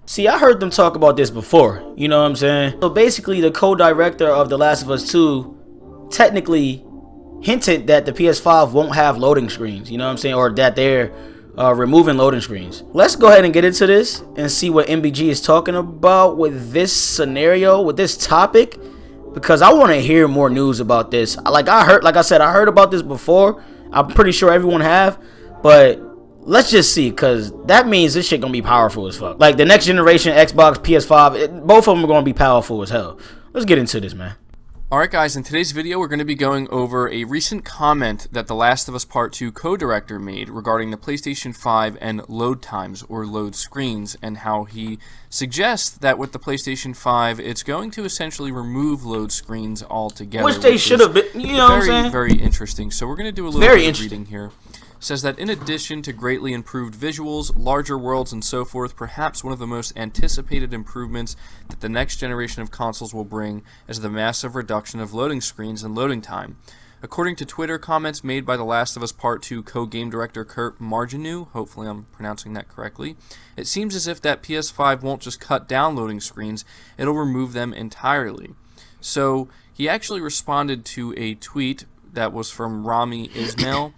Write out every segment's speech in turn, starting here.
See, I heard them talk about this before. You know what I'm saying? So basically, the co-director of The Last of Us 2 technically hinted that the PS5 won't have loading screens. You know what I'm saying? Or that they're removing loading screens. Let's go ahead and get into this and see what MBG is talking about with this scenario, with this topic, because I want to hear more news about this. Like I said, I heard about this before. I'm pretty sure everyone have, but let's just see, because that means this shit gonna be powerful as fuck. Like the next generation Xbox, PS5, both of them are gonna be powerful as hell. Let's get into this, man. Alright guys, in today's video we're going to be going over a recent comment that The Last of Us Part 2 co-director made regarding the PlayStation 5 and load times, or load screens, and how he suggests that with the PlayStation 5 it's going to essentially remove load screens altogether. Which they should have been, you know what I'm saying? Very interesting. So we're going to do a little bit of reading here. Says that in addition to greatly improved visuals, larger worlds, and so forth, perhaps one of the most anticipated improvements that the next generation of consoles will bring is the massive reduction of loading screens and loading time. According to Twitter comments made by The Last of Us Part 2 co-game director Kurt Marginu, hopefully I'm pronouncing that correctly, it seems as if that PS5 won't just cut down loading screens, it'll remove them entirely. So he actually responded to a tweet that was from Rami Ismail.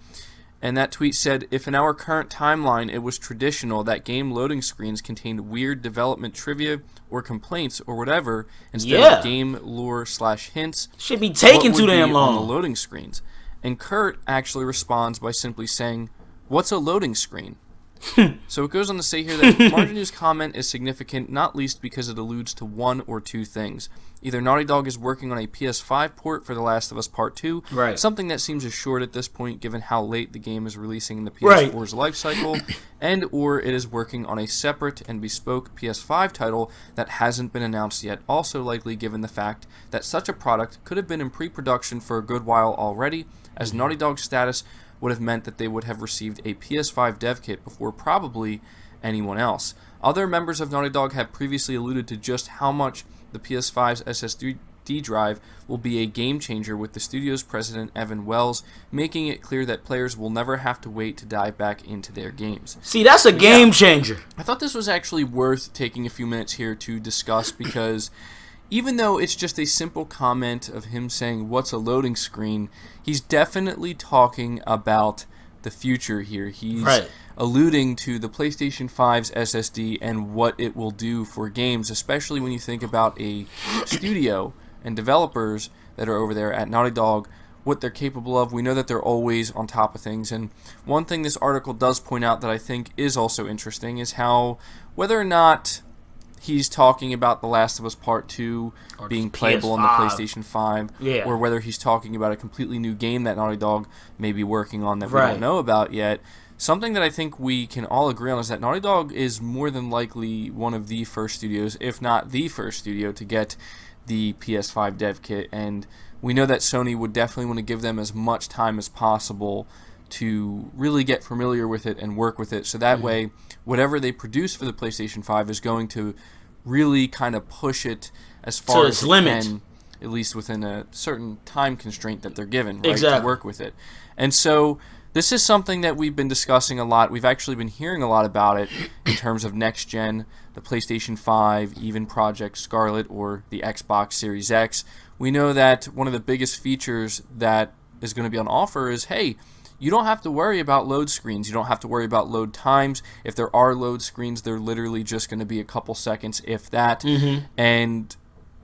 And that tweet said, if in our current timeline it was traditional that game loading screens contained weird development trivia or complaints or whatever, instead of game lore/hints, should be taking too damn long on the loading screens. And Kurt actually responds by simply saying, what's a loading screen? So it goes on to say here that Martinu's comment is significant, not least because it alludes to one or two things. Either Naughty Dog is working on a PS5 port for The Last of Us Part 2, something that seems assured at this point given how late the game is releasing in the PS4's life cycle, and or it is working on a separate and bespoke PS5 title that hasn't been announced yet, also likely given the fact that such a product could have been in pre-production for a good while already, as Naughty Dog's status would have meant that they would have received a PS5 dev kit before probably anyone else. Other members of Naughty Dog have previously alluded to just how much the PS5's SSD drive will be a game changer, with the studio's president Evan Wells making it clear that players will never have to wait to dive back into their games. See, that's a game changer. I thought this was actually worth taking a few minutes here to discuss, because even though it's just a simple comment of him saying, what's a loading screen, he's definitely talking about the future here. He's alluding to the PlayStation 5's SSD and what it will do for games, especially when you think about a studio and developers that are over there at Naughty Dog, what they're capable of. We know that they're always on top of things, and one thing this article does point out that I think is also interesting is how, whether or not he's talking about The Last of Us Part 2 being playable on the PlayStation 5, or whether he's talking about a completely new game that Naughty Dog may be working on that we don't know about yet. Something that I think we can all agree on is that Naughty Dog is more than likely one of the first studios, if not the first studio, to get the PS5 dev kit, and we know that Sony would definitely want to give them as much time as possible to really get familiar with it and work with it, so that way whatever they produce for the PlayStation 5 is going to really kind of push it as far as it can, at least within a certain time constraint that they're given, to work with it. And so this is something that we've been discussing a lot. We've actually been hearing a lot about it in terms of next gen, the PlayStation 5, even Project Scarlet or the Xbox Series X. We know that one of the biggest features that is going to be on offer is, hey, you don't have to worry about load screens. You don't have to worry about load times. If there are load screens, they're literally just going to be a couple seconds, if that. And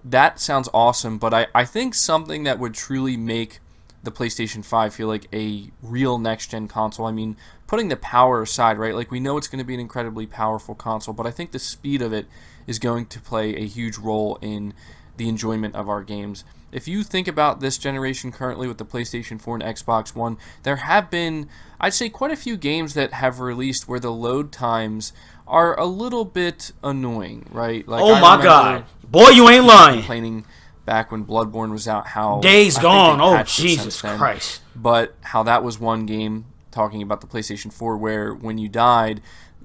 that sounds awesome, but I think something that would truly make the PlayStation 5 feel like a real next-gen console, I mean, putting the power aside, right? Like, we know it's going to be an incredibly powerful console, but I think the speed of it is going to play a huge role in the enjoyment of our games. If you think about this generation currently with the PlayStation 4 and Xbox One, there have been, I'd say, quite a few games that have released where the load times are a little bit annoying, right? Like, oh my God. Boy, you ain't lying. Complaining back when Bloodborne was out, how Days Gone, oh Jesus Christ. But how that was one game, talking about the PlayStation 4, where when you died,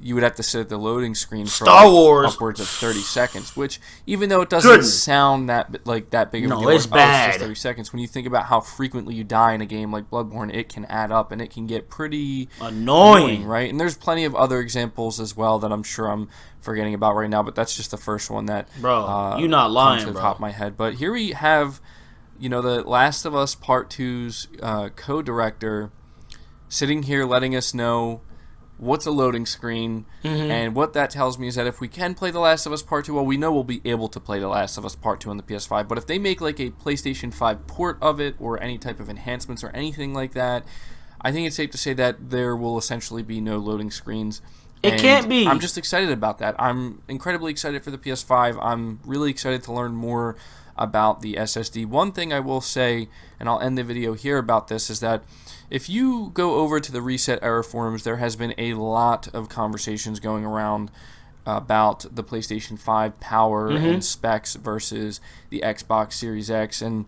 you would have to sit at the loading screen for Star Wars upwards of 30 seconds, which even though it doesn't sound that big of a deal, it's bad. It's just 30 seconds. When you think about how frequently you die in a game like Bloodborne, it can add up and it can get pretty annoying, right? And there's plenty of other examples as well that I'm sure I'm forgetting about right now, but that's just the first one that you're not lying, comes to the top of my head. But here we have, the Last of Us Part 2's co-director sitting here letting us know what's a loading screen, and what that tells me is that if we can play The Last of Us Part 2, well, we know we'll be able to play The Last of Us Part 2 on the PS5, but if they make like a PlayStation 5 port of it, or any type of enhancements or anything like that, I think it's safe to say that there will essentially be no loading screens. It can't be. I'm just excited about that. I'm incredibly excited for the PS5. I'm really excited to learn more about the SSD. One thing I will say, and I'll end the video here about this, is that if you go over to the Reset Era forums, there has been a lot of conversations going around about the PlayStation 5 power and specs versus the Xbox Series X, and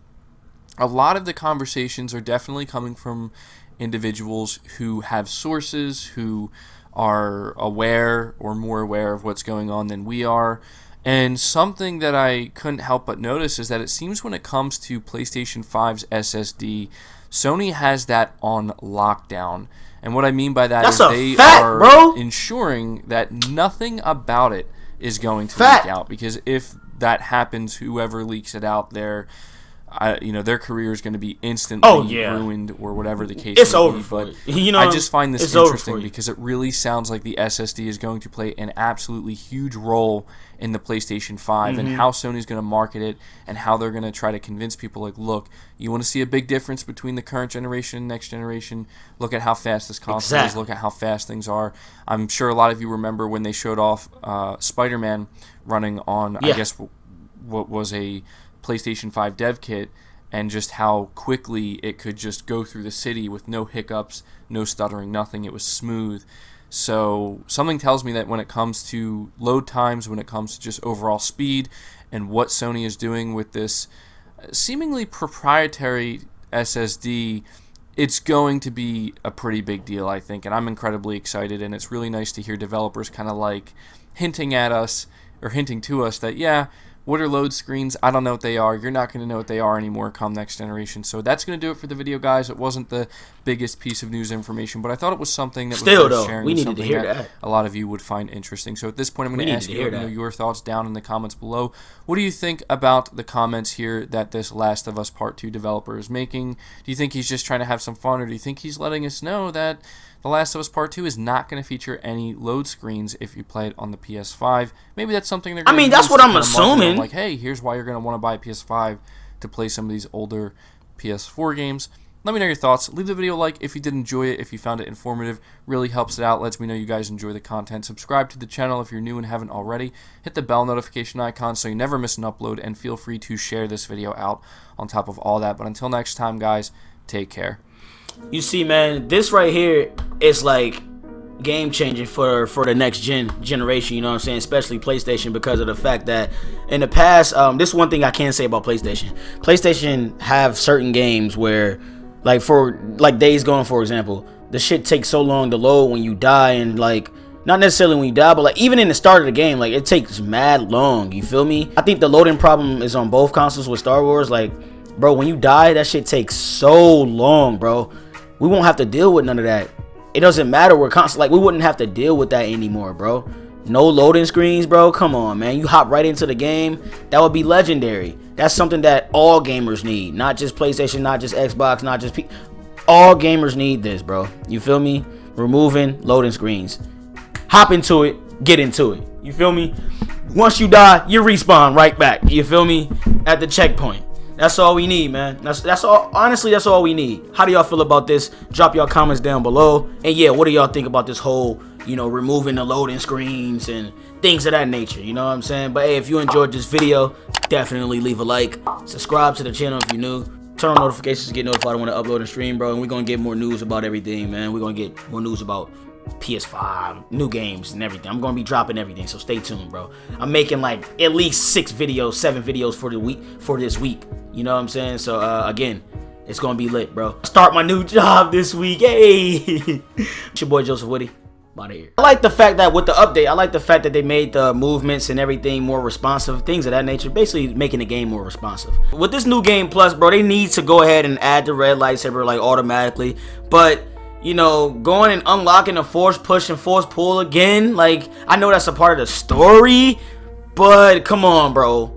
a lot of the conversations are definitely coming from individuals who have sources, who are aware or more aware of what's going on than we are. And something that I couldn't help but notice is that it seems when it comes to PlayStation 5's SSD, Sony has that on lockdown. And what I mean by that is they are ensuring that nothing about it is going to leak out. Because if that happens, whoever leaks it out there, their career is going to be instantly ruined, or whatever the case may be. But I just find this interesting because it really sounds like the SSD is going to play an absolutely huge role in the PlayStation 5 and how Sony's going to market it, and how they're going to try to convince people, like, look, you want to see a big difference between the current generation and next generation? Look at how fast this console is. Look at how fast things are. I'm sure a lot of you remember when they showed off Spider-Man running on, I guess, what was a PlayStation 5 dev kit, and just how quickly it could just go through the city with no hiccups, no stuttering, nothing. It was smooth. So something tells me that when it comes to load times, when it comes to just overall speed, and what Sony is doing with this seemingly proprietary SSD, it's going to be a pretty big deal, I think, and I'm incredibly excited. And it's really nice to hear developers kind of like hinting to us that, yeah, what are load screens? I don't know what they are. You're not going to know what they are anymore come next generation. So that's going to do it for the video, guys. It wasn't the biggest piece of news information, but I thought it was something that was worth sharing. We needed to hear that. A lot of you would find interesting. So at this point, I'm going to ask you to know your thoughts down in the comments below. What do you think about the comments here that this Last of Us Part 2 developer is making? Do you think he's just trying to have some fun, or do you think he's letting us know that The Last of Us Part 2 is not going to feature any load screens if you play it on the PS5? Maybe that's something they're going to do. that's what I'm assuming. Like, hey, here's why you're going to want to buy a PS5 to play some of these older PS4 games. Let me know your thoughts. Leave the video a like if you did enjoy it, if you found it informative. Really helps it out. Lets me know you guys enjoy the content. Subscribe to the channel if you're new and haven't already. Hit the bell notification icon so you never miss an upload, and feel free to share this video out on top of all that. But until next time, guys, take care. You see, man, this right here is like game changing for the next generation, you know what I'm saying, especially PlayStation, because of the fact that in the past, this is one thing I can say about PlayStation have certain games where, like Days Gone, for example, the shit takes so long to load when you die, and like, not necessarily when you die, but like even in the start of the game, like it takes mad long, you feel me? I think the loading problem is on both consoles with Star Wars. Like, bro, when you die, that shit takes so long, bro. We won't have to deal with none of that. It doesn't matter. We're constant. Like, we wouldn't have to deal with that anymore, bro. No loading screens, bro. Come on, man. You hop right into the game. That would be legendary. That's something that all gamers need. Not just PlayStation, not just Xbox, not just all gamers need this, bro. You feel me? Removing loading screens. Hop into it. Get into it. You feel me? Once you die, you respawn right back. You feel me? At the checkpoint. That's all we need, man. That's all. Honestly, that's all we need. How do y'all feel about this? Drop y'all comments down below. And yeah, what do y'all think about this whole, removing the loading screens and things of that nature? You know what I'm saying? But hey, if you enjoyed this video, definitely leave a like. Subscribe to the channel if you're new. Turn on notifications to get notified when I upload and stream, bro. And we're gonna get more news about everything, man. We're gonna get more news about PS5, new games, and everything. I'm gonna be dropping everything, so stay tuned, bro. I'm making like at least 7 videos for this week. You know what I'm saying? So again, it's gonna be lit, bro. Start my new job this week. Hey, it's your boy Joseph Witty. out of here. I like the fact that with the update, I like the fact that they made the movements and everything more responsive, things of that nature, basically making the game more responsive. With this new game plus, bro, they need to go ahead and add the red lightsaber like automatically. But you know, going and unlocking the force push and force pull again, like I know that's a part of the story, but come on, bro.